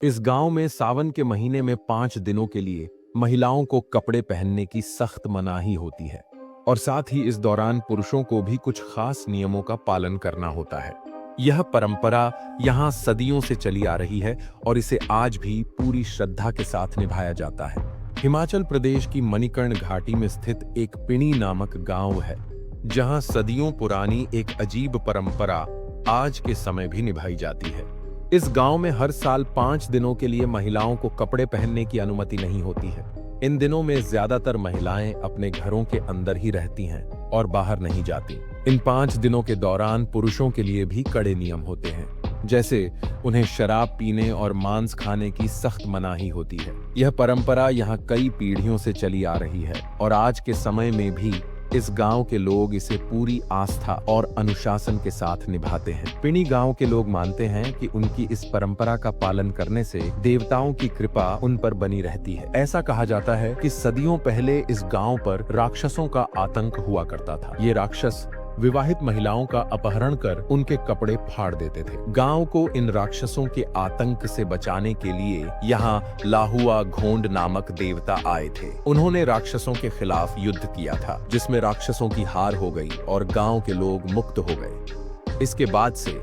इस गांव में सावन के महीने में 5 दिनों के लिए महिलाओं को कपड़े पहनने की सख्त मनाही होती है और साथ ही इस दौरान पुरुषों को भी कुछ खास नियमों का पालन करना होता है। यह परंपरा यहाँ सदियों से चली आ रही है और इसे आज भी पूरी श्रद्धा के साथ निभाया जाता है। हिमाचल प्रदेश की मणिकर्ण घाटी में स्थित एक पिणी नामक गांव है, जहां सदियों पुरानी एक अजीब परंपरा आज के समय भी निभाई जाती है। इस गांव में हर साल 5 दिनों के लिए महिलाओं को कपड़े पहनने की अनुमति नहीं होती है। इन दिनों में ज्यादातर महिलाएं अपने घरों के अंदर ही रहती हैं और बाहर नहीं जाती। इन 5 दिनों के दौरान पुरुषों के लिए भी कड़े नियम होते हैं, जैसे उन्हें शराब पीने और मांस खाने की सख्त मनाही होती है। यह परंपरा यहाँ कई पीढ़ियों से चली आ रही है और आज के समय में भी इस गांव के लोग इसे पूरी आस्था और अनुशासन के साथ निभाते हैं। पिणी गांव के लोग मानते हैं कि उनकी इस परंपरा का पालन करने से देवताओं की कृपा उन पर बनी रहती है। ऐसा कहा जाता है कि सदियों पहले इस गांव पर राक्षसों का आतंक हुआ करता था। ये राक्षस विवाहित महिलाओं का अपहरण कर उनके कपड़े फाड़ देते थे। गांव को इन राक्षसों के आतंक से बचाने के लिए यहाँ लाहुआ घोंड नामक देवता आए थे। उन्होंने राक्षसों के खिलाफ युद्ध किया था, जिसमें राक्षसों की हार हो गई और गांव के लोग मुक्त हो गए। इसके बाद से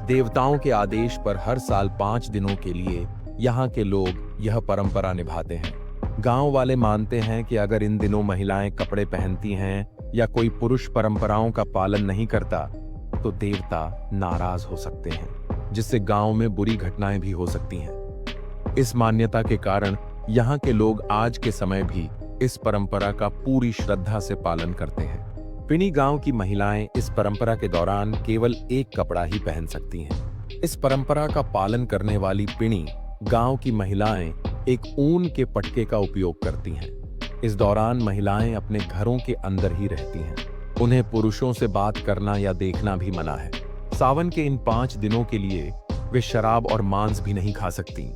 देवताओं के आदेश पर हर साल 5 दिनों के लिए यहाँ के लोग यह परंपरा निभाते हैं। गांव वाले मानते हैं कि अगर इन दिनों महिलाएं कपड़े पहनती हैं या कोई पुरुष परंपराओं का पालन नहीं करता तो देवता नाराज हो सकते हैं, जिससे गांव में बुरी घटनाएं भी हो सकती हैं। इस मान्यता के कारण यहाँ के लोग आज के समय भी इस परंपरा का पूरी श्रद्धा से पालन करते हैं। पिणी गांव की महिलाएं इस परंपरा के दौरान केवल एक कपड़ा ही पहन सकती हैं। इस परंपरा का पालन करने वाली पिणी गांव की महिलाएं एक ऊन के पटके का उपयोग करती हैं। इस दौरान महिलाएं अपने घरों के अंदर ही रहती हैं। उन्हें पुरुषों से बात करना या देखना भी मना है। सावन के इन 5 दिनों के लिए वे शराब और मांस भी नहीं खा सकती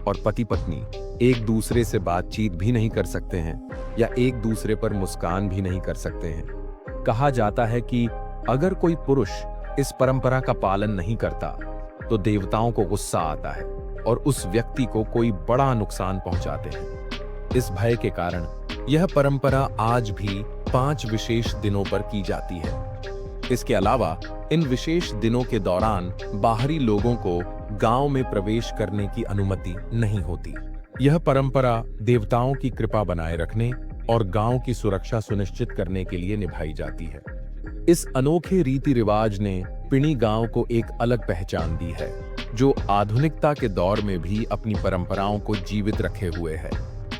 और पति पत्नी एक दूसरे से बातचीत भी नहीं कर सकते हैं या एक दूसरे पर मुस्कान भी नहीं कर सकते हैं। कहा जाता है कि अगर कोई पुरुष इस परंपरा का पालन नहीं करता तो देवताओं को गुस्सा आता है और उस व्यक्ति को कोई बड़ा नुकसान पहुंचाते हैं। इस भय के कारण यह परंपरा आज भी 5 विशेष दिनों पर की जाती है। इसके अलावा इन विशेष दिनों के दौरान बाहरी लोगों को गांव में प्रवेश करने की अनुमति नहीं होती। यह परंपरा देवताओं की कृपा बनाए रखने और गांव की सुरक्षा सुनिश्चित करने के लिए निभाई जाती है। इस अनोखे रीति रिवाज ने पिणी गांव को एक अलग पहचान दी है, जो आधुनिकता के दौर में भी अपनी परंपराओं को जीवित रखे हुए है।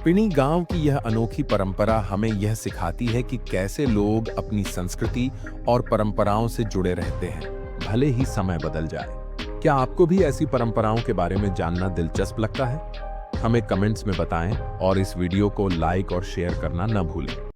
पिणी गांव की यह अनोखी परंपरा हमें यह सिखाती है कि कैसे लोग अपनी संस्कृति और परंपराओं से जुड़े रहते हैं, भले ही समय बदल जाए। क्या आपको भी ऐसी परंपराओं के बारे में जानना दिलचस्प लगता है? हमें कमेंट्स में बताएं और इस वीडियो को लाइक और शेयर करना न भूलें।